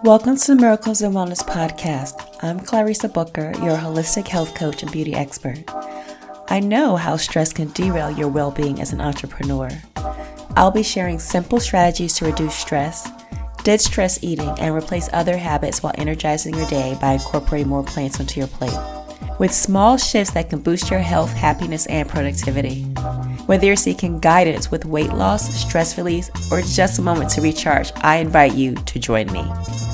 Welcome to the Miracles and Wellness Podcast. I'm Clarissa Booker, your holistic health coach and beauty expert. I know how stress can derail your well-being as an entrepreneur. I'll be sharing simple strategies to reduce stress, ditch stress eating, and replace other habits while energizing your day by incorporating more plants onto your plate. With small shifts that can boost your health, happiness, and productivity. Whether you're seeking guidance with weight loss, stress release, or just a moment to recharge, I invite you to join me.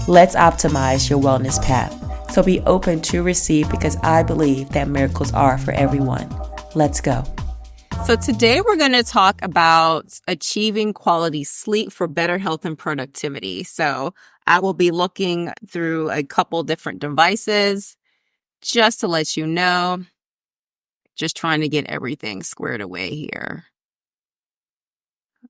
Let's optimize your wellness path. So be open to receive because I believe that miracles are for everyone. Let's go. So today we're going to talk about achieving quality sleep for better health and productivity. So I will be looking through a couple different devices just to let you know. Just trying to get everything squared away here.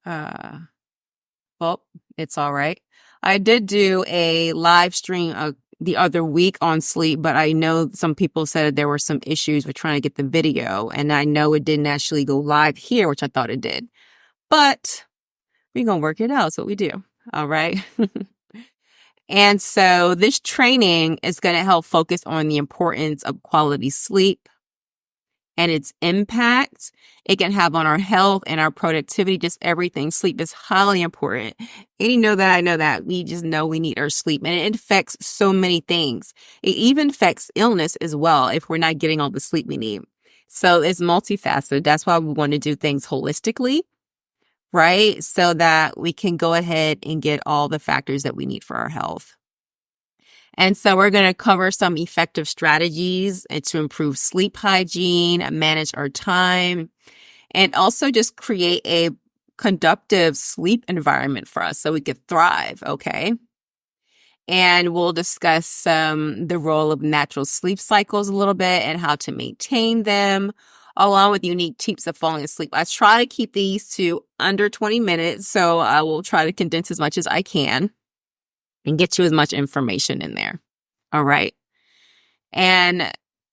Well, it's all right. I did do a live stream the other week on sleep, but I know some people said there were some issues with trying to get the video, and I know it didn't actually go live here, which I thought it did. But we're going to work it out. That's what we do. All right. And so this training is going to help focus on the importance of quality sleep and its impact it can have on our health and our productivity, just everything. Sleep is highly important. And you know that I know that. We just know we need our sleep. And it affects so many things. It even affects illness as well if we're not getting all the sleep we need. So it's multifaceted. That's why we want to do things holistically, right? So that we can go ahead and get all the factors that we need for our health. And so we're going to cover some effective strategies to improve sleep hygiene, manage our time, and also just create a conducive sleep environment for us so we could thrive, okay? And we'll discuss the role of natural sleep cycles a little bit and how to maintain them, along with unique tips of falling asleep. I try to keep these to under 20 minutes, so I will try to condense as much as I can and get you as much information in there. All right. And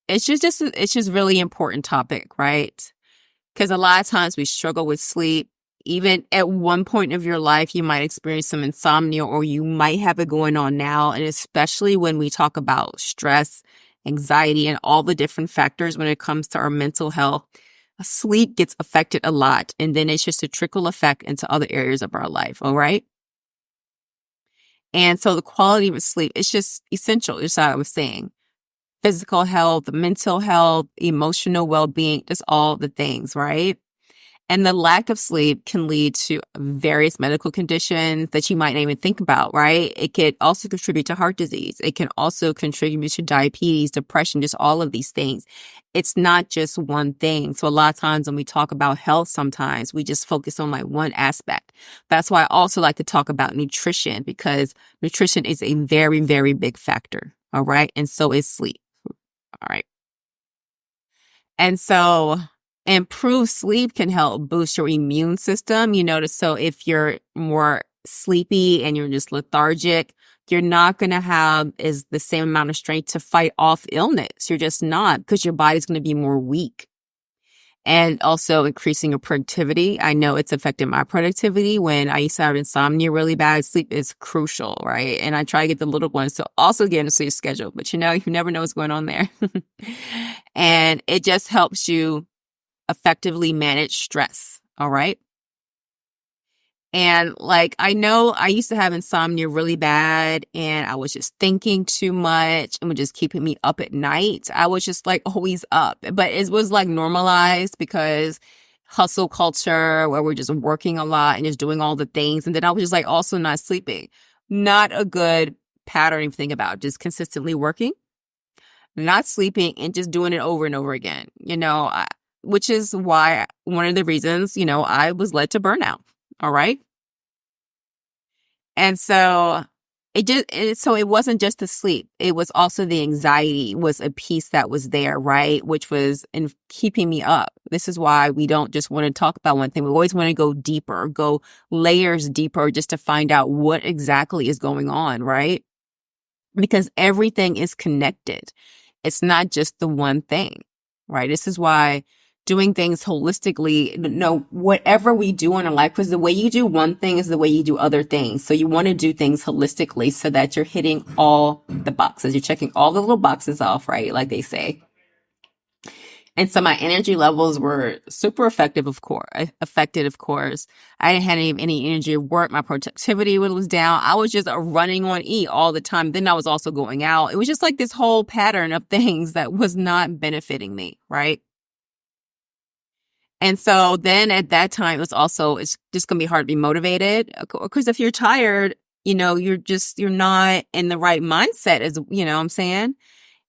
it's just really important topic, right? Because a lot of times we struggle with sleep. Even at one point of your life, you might experience some insomnia or you might have it going on now. And especially when we talk about stress, anxiety, and all the different factors when it comes to our mental health, sleep gets affected a lot. And then it's just a trickle effect into other areas of our life. All right. And so the quality of sleep is just essential, just like I was saying. Physical health, mental health, emotional well-being, just all the things, right? And the lack of sleep can lead to various medical conditions that you might not even think about, right? It could also contribute to heart disease. It can also contribute to diabetes, depression, just all of these things. It's not just one thing. So a lot of times when we talk about health, sometimes we just focus on like one aspect. That's why I also like to talk about nutrition, because nutrition is a very, very big factor. All right. And so is sleep. All right. And so improved sleep can help boost your immune system. You notice, so if you're more sleepy and you're just lethargic, you're not going to have the same amount of strength to fight off illness. You're just not, because your body's going to be more weak. And also increasing your productivity. I know it's affected my productivity when I used to have insomnia really bad. Sleep is crucial, right? And I try to get the little ones to also get into your schedule. But you never know what's going on there. And it just helps you effectively manage stress. All right. And like, I know I used to have insomnia really bad and I was just thinking too much and was just keeping me up at night. I was just like always up, but it was like normalized because hustle culture where we're just working a lot and just doing all the things. And then I was just like also not sleeping. Not a good pattern to think about, just consistently working, not sleeping, and just doing it over and over again, which is why one of the reasons, I was led to burnout. All right. And so it wasn't just the sleep. It was also the anxiety was a piece that was there, right? Which was in keeping me up. This is why we don't just want to talk about one thing. We always want to go deeper, go layers deeper just to find out what exactly is going on, right? Because everything is connected. It's not just the one thing, right? This is why doing things holistically. No, whatever we do in our life, because the way you do one thing is the way you do other things. So you want to do things holistically so that you're hitting all the boxes. You're checking all the little boxes off, right? Like they say. And so my energy levels were super effective, of course. I didn't have any energy at work. My productivity was down. I was just running on E all the time. Then I was also going out. It was just like this whole pattern of things that was not benefiting me, right? And so then at that time, it's just going to be hard to be motivated. Because if you're tired, you're not in the right mindset, as you know what I'm saying?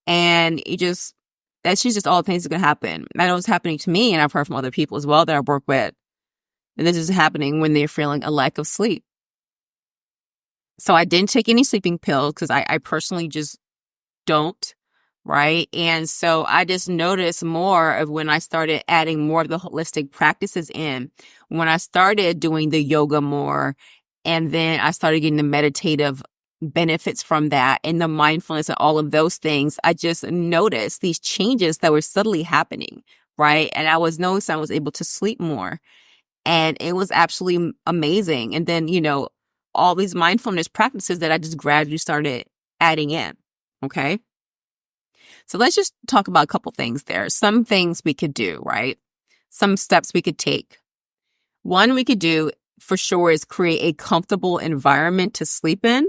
And that's just all the things that can happen. I know it's happening to me, and I've heard from other people as well that I work with. And this is happening when they're feeling a lack of sleep. So I didn't take any sleeping pills because I personally just don't, right? And so I just noticed more of when I started adding more of the holistic practices in, when I started doing the yoga more, and then I started getting the meditative benefits from that and the mindfulness and all of those things. I just noticed these changes that were subtly happening, right? And I was able to sleep more, and it was absolutely amazing. And then, all these mindfulness practices that I just gradually started adding in. Okay. So let's just talk about a couple things there. Some things we could do, right? Some steps we could take. One we could do for sure is create a comfortable environment to sleep in.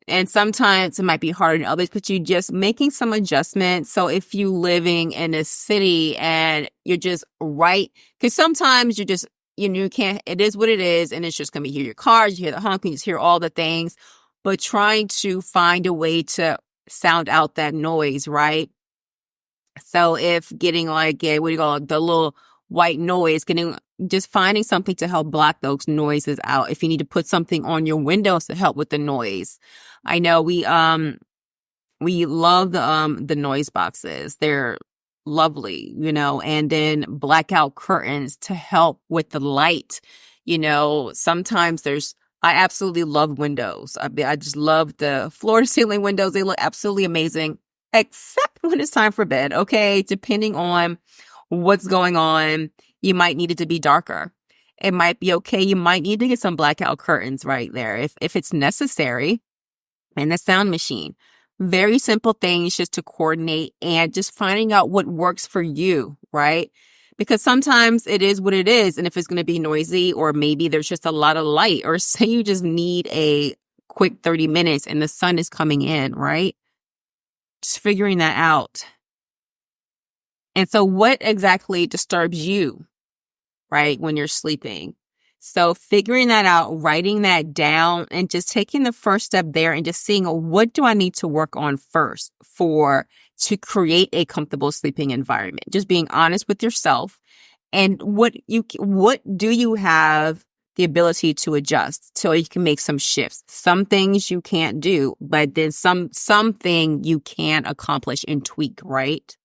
And sometimes it might be harder than others, but you just making some adjustments. So if you living in a city and you're just right, because sometimes you just, you can't, it is what it is. And it's just going to be hear your cars, you hear the honking, you just hear all the things, but trying to find a way to sound out that noise, right? So if getting like the little white noise, just finding something to help block those noises out. If you need to put something on your windows to help with the noise. I know we love the noise boxes. They're lovely, and then blackout curtains to help with the light. Sometimes I absolutely love windows. I just love the floor to ceiling windows. They look absolutely amazing, except when it's time for bed. Okay. Depending on what's going on, you might need it to be darker. It might be okay. You might need to get some blackout curtains right there if it's necessary. And the sound machine. Very simple things just to coordinate and just finding out what works for you, right? Because sometimes it is what it is. And if it's going to be noisy, or maybe there's just a lot of light, or say you just need a quick 30 minutes and the sun is coming in, right? Just figuring that out. And so what exactly disturbs you, right, when you're sleeping? So figuring that out, writing that down, and just taking the first step there and just seeing what do I need to work on first to create a comfortable sleeping environment. Just being honest with yourself, and what do you have the ability to adjust so you can make some shifts. Some things you can't do, but then something you can accomplish and tweak, right?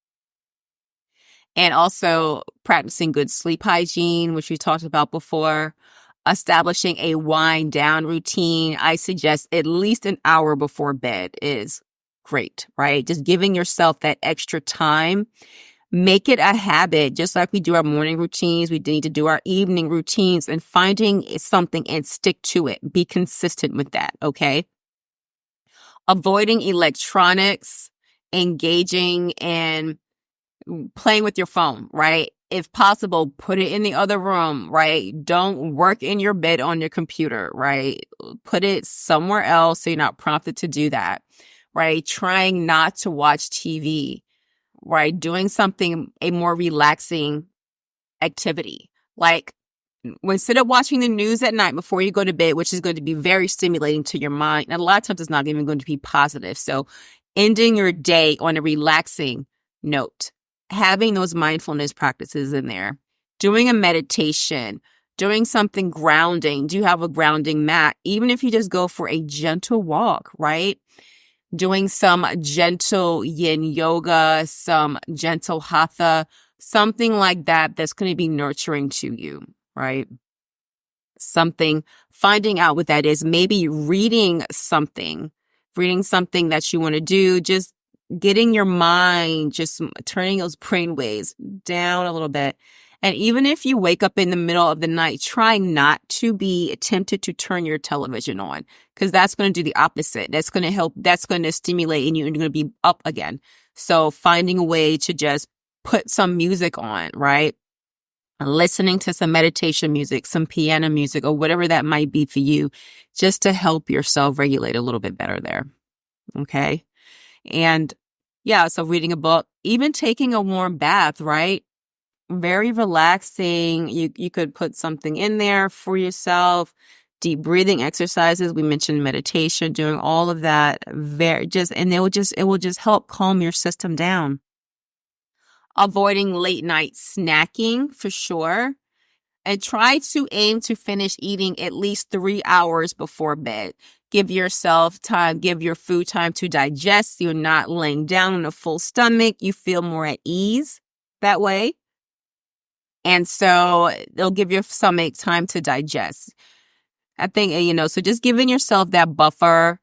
And also practicing good sleep hygiene, which we talked about before. Establishing a wind down routine. I suggest at least an hour before bed is great, right? Just giving yourself that extra time. Make it a habit, just like we do our morning routines. We need to do our evening routines, and finding something and stick to it. Be consistent with that, okay? Avoiding electronics, engaging in playing with your phone, right? If possible, put it in the other room, right? Don't work in your bed on your computer, right? Put it somewhere else so you're not prompted to do that, right? Trying not to watch TV, right? Doing something, a more relaxing activity. Like instead of watching the news at night before you go to bed, which is going to be very stimulating to your mind, and a lot of times it's not even going to be positive. So ending your day on a relaxing note. Having those mindfulness practices in there, doing a meditation, doing something grounding. Do you have a grounding mat? Even if you just go for a gentle walk, right? Doing some gentle yin yoga, some gentle hatha, something like that that's going to be nurturing to you, right? Finding out what that is, maybe reading something that you want to do, just getting your mind, just turning those brain waves down a little bit. And even if you wake up in the middle of the night, try not to be tempted to turn your television on, because that's going to do the opposite. That's going to help. That's going to stimulate and you're going to be up again. So finding a way to just put some music on, right? Listening to some meditation music, some piano music, or whatever that might be for you, just to help yourself regulate a little bit better there. Okay. And yeah, so reading a book, even taking a warm bath, right? Very relaxing. You could put something in there for yourself. Deep breathing exercises. We mentioned meditation, doing all of that. And it will just help calm your system down. Avoiding late night snacking for sure. And try to aim to finish eating at least 3 hours before bed. Give yourself time, give your food time to digest. You're not laying down on a full stomach. You feel more at ease that way. And so it'll give your stomach time to digest. I think, so just giving yourself that buffer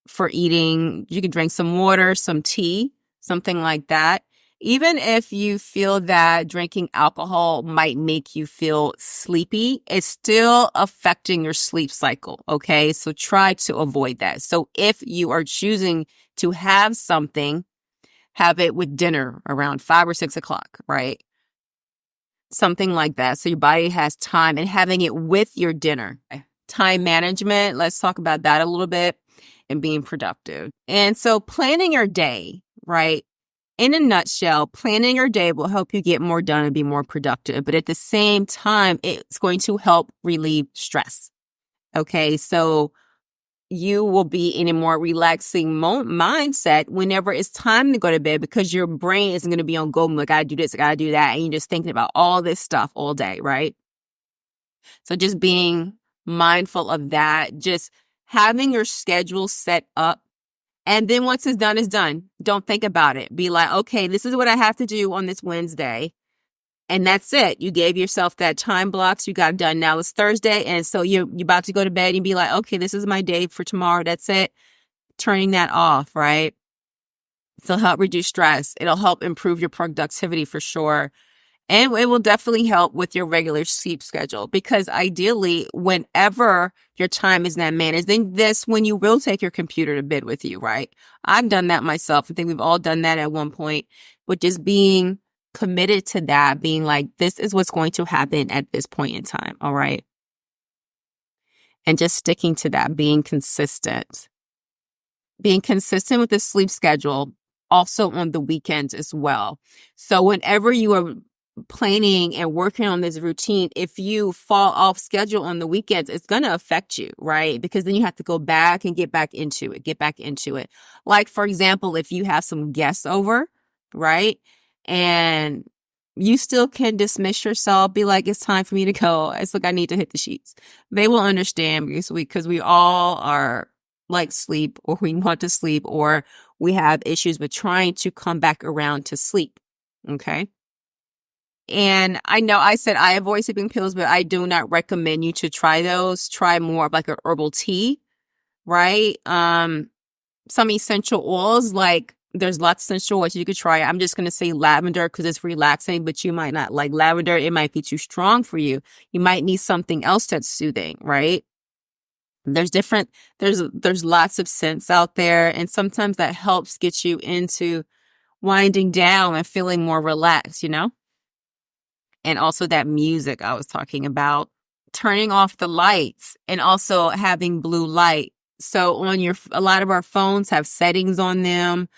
for eating. You can drink some water, some tea, something like that. Even if you feel that drinking alcohol might make you feel sleepy, it's still affecting your sleep cycle, okay? So try to avoid that. So if you are choosing to have something, have it with dinner around 5 or 6 o'clock, right? Something like that. So your body has time, and having it with your dinner. Time management, let's talk about that a little bit, and being productive. And so planning your day, right? In a nutshell, planning your day will help you get more done and be more productive. But at the same time, it's going to help relieve stress. Okay, so you will be in a more relaxing mindset whenever it's time to go to bed, because your brain isn't going to be on go mode. I got to do this, I got to do that. And you're just thinking about all this stuff all day, right? So just being mindful of that, just having your schedule set up. And then once it's done, it's done. Don't think about it. Be like, okay, this is what I have to do on this Wednesday. And that's it. You gave yourself that time blocks. You got it done. Now it's Thursday. And so you're about to go to bed and be like, okay, this is my day for tomorrow. That's it. Turning that off, right? It'll help reduce stress. It'll help improve your productivity for sure. And it will definitely help with your regular sleep schedule, because ideally, whenever your time is not managed, then that's when you will take your computer to bed with you, right? I've done that myself. I think we've all done that at one point, but just being committed to that, being like, this is what's going to happen at this point in time, all right? And just sticking to that, being consistent. Being consistent with the sleep schedule, also on the weekends as well. So whenever you are planning and working on this routine, if you fall off schedule on the weekends, it's going to affect you, right? Because then you have to go back and get back into it. Like, for example, if you have some guests over, right? And you still can dismiss yourself, be like, it's time for me to go. It's like, I need to hit the sheets. They will understand, because we all are like sleep, or we want to sleep, or we have issues with trying to come back around to sleep. Okay. And I know I said I avoid sleeping pills, but I do not recommend you to try those. Try more of like an herbal tea, right? Some essential oils, like there's lots of essential oils you could try. I'm just going to say lavender because it's relaxing, but you might not like lavender. It might be too strong for you. You might need something else that's soothing, right? There's lots of scents out there, and sometimes that helps get you into winding down and feeling more relaxed, And also that music I was talking about, turning off the lights, and also having blue light. So a lot of our phones have settings on them.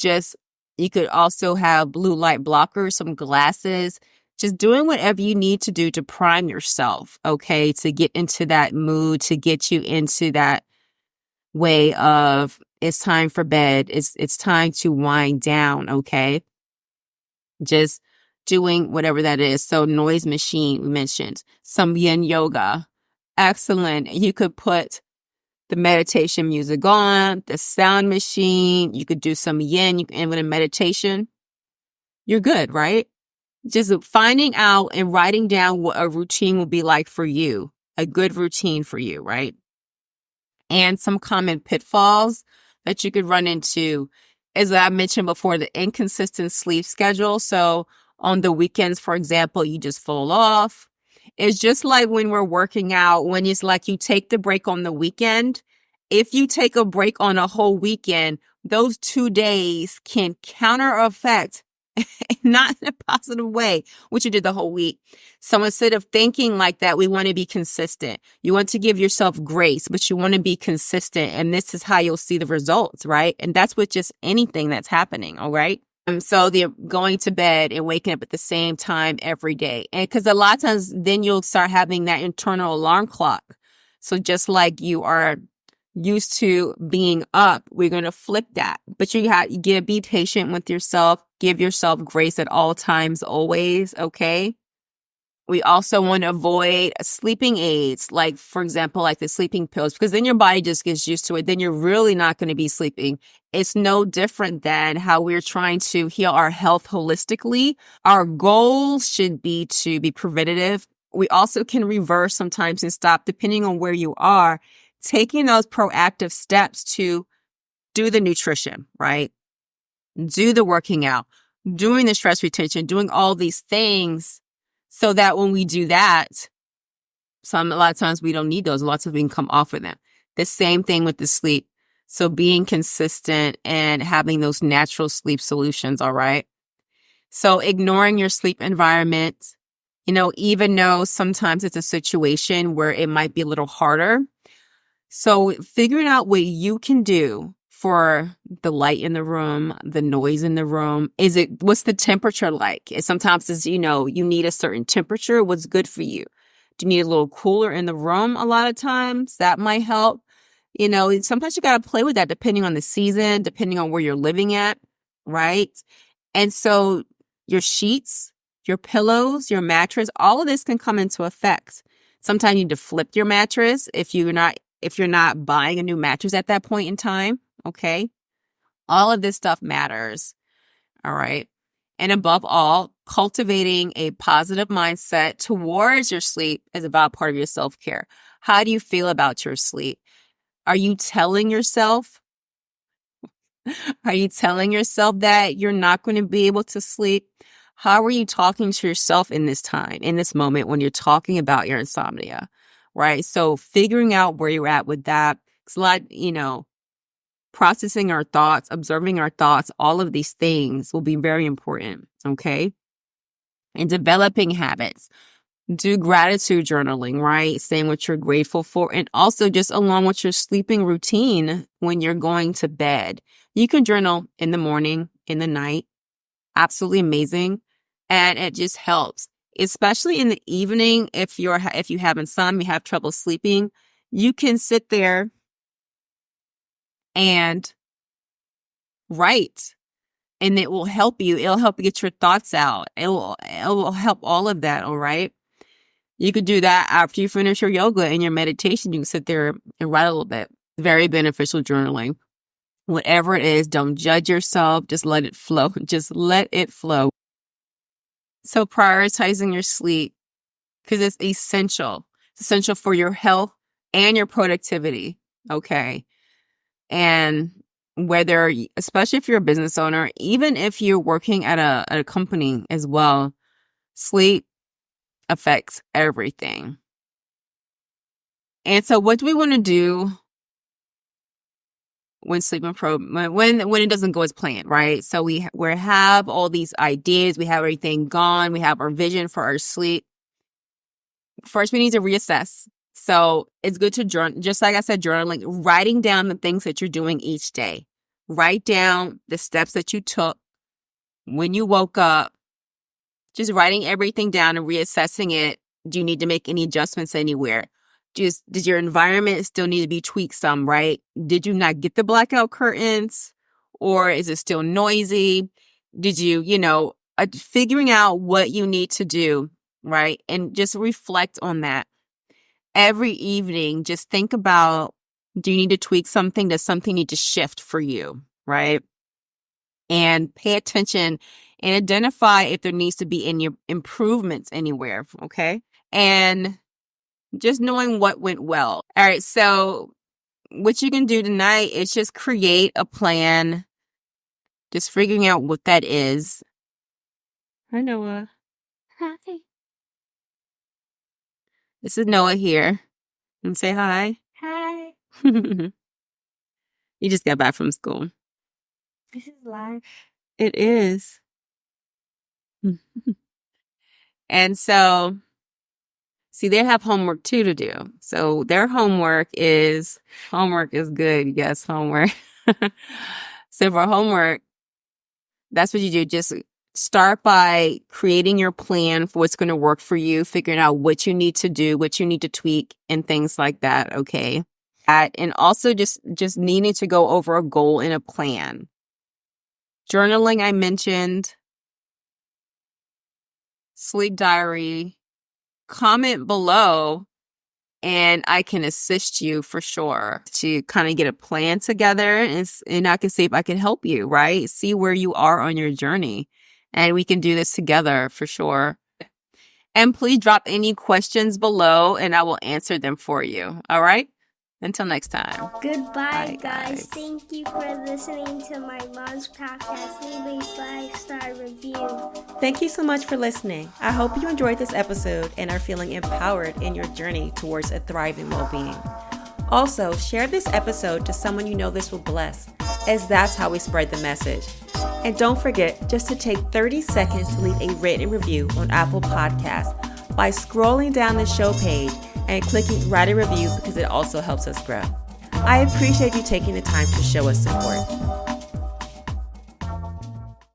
You could also have blue light blockers, some glasses, just doing whatever you need to do to prime yourself, okay, to get into that mood, to get you into that way of, it's time for bed. It's time to wind down, okay? Just doing whatever that is. So noise machine, we mentioned. Some yin yoga. Excellent. You could put the meditation music on, the sound machine. You could do some yin. You can end with a meditation. You're good, right? Just finding out and writing down what a routine will be like for you. A good routine for you, right? And some common pitfalls that you could run into as I mentioned before, the inconsistent sleep schedule. So on the weekends, for example, you just fall off. It's just like when we're working out, when it's like you take the break on the weekend. If you take a break on a whole weekend, those 2 days can counter effect, not in a positive way, what you did the whole week. So instead of thinking like that, we want to be consistent. You want to give yourself grace, but you want to be consistent. And this is how you'll see the results, right? And that's with just anything that's happening, all right? So they're going to bed and waking up at the same time every day. And because a lot of times then you'll start having that internal alarm clock. So just like you are used to being up, we're going to flip that. But you gotta be patient with yourself. Give yourself grace at all times, always. Okay. We also want to avoid sleeping aids, like, for example, like the sleeping pills, because then your body just gets used to it. Then you're really not going to be sleeping. It's no different than how we're trying to heal our health holistically. Our goal should be to be preventative. We also can reverse sometimes and stop, depending on where you are, taking those proactive steps to do the nutrition, right? Do the working out, doing the stress retention, doing all these things so that when we do that, a lot of times we don't need those. Lots of we can come off of them. The same thing with the sleep. So being consistent and having those natural sleep solutions, all right? So ignoring your sleep environment, even though sometimes it's a situation where it might be a little harder. So figuring out what you can do for the light in the room, the noise in the room. What's the temperature like? Sometimes it's, you need a certain temperature. What's good for you? Do you need a little cooler in the room? A lot of times that might help. Sometimes you got to play with that depending on the season, depending on where you're living at, right? And so your sheets, your pillows, your mattress, all of this can come into effect. Sometimes you need to flip your mattress if you're not buying a new mattress at that point in time. Okay. All of this stuff matters. All right. And above all, cultivating a positive mindset towards your sleep is about part of your self-care. How do you feel about your sleep? Are you telling yourself that you're not going to be able to sleep? How are you talking to yourself in this time, in this moment when you're talking about your insomnia? Right. So figuring out where you're at with that, it's a lot, processing our thoughts, observing our thoughts, all of these things will be very important. Okay. And developing habits. Do gratitude journaling, right? Saying what you're grateful for. And also just along with your sleeping routine when you're going to bed. You can journal in the morning, in the night. Absolutely amazing. And it just helps, especially in the evening. If you have insomnia, you have trouble sleeping, you can sit there and write, and it will help you. It'll help you get your thoughts out. It will help all of that. All right. You could do that after you finish your yoga and your meditation. You can sit there and write a little bit. Very beneficial journaling. Whatever it is, don't judge yourself. Just let it flow. Just let it flow. So prioritizing your sleep, because it's essential. It's essential for your health and your productivity. Okay. And especially if you're a business owner, even if you're working at a company as well, sleep affects everything. And so what do we want to do when when it doesn't go as planned, right? So we have all these ideas, we have everything gone, we have our vision for our sleep. First, we need to reassess. So it's good to journal, just like I said, journaling, writing down the things that you're doing each day. Write down the steps that you took when you woke up, just writing everything down and reassessing it. Do you need to make any adjustments anywhere? Does your environment still need to be tweaked some, right? Did you not get the blackout curtains, or is it still noisy? Did you, figuring out what you need to do, right? And just reflect on that. Every evening, just think about, do you need to tweak something? Does something need to shift for you, right? And pay attention and identify if there needs to be any improvements anywhere, okay? And just knowing what went well. All right, so what you can do tonight is just create a plan Just figuring out what that is. Hi, Noah. Hi. This is Noah here. And say hi. Hi. You just got back from school. This is live. It is. And so, see, they have homework too to do. So their homework is good. Yes, homework. So for homework, that's what you do. Just start by creating your plan for what's going to work for you, figuring out what you need to do, what you need to tweak, and things like that. Okay. And also just needing to go over a goal and a plan. Journaling, I mentioned. Sleep diary. Comment below and I can assist you for sure to kind of get a plan together and I can see if I can help you, right? See where you are on your journey and we can do this together for sure. And please drop any questions below and I will answer them for you. All right? Until next time. Goodbye, Bye, guys. Thank you for listening to my mom's podcast. Leave a 5-star review. Thank you so much for listening. I hope you enjoyed this episode and are feeling empowered in your journey towards a thriving well-being. Also, share this episode to someone you know this will bless, as that's how we spread the message. And don't forget just to take 30 seconds to leave a written review on Apple Podcasts by scrolling down the show page and clicking write a review because it also helps us grow. I appreciate you taking the time to show us support.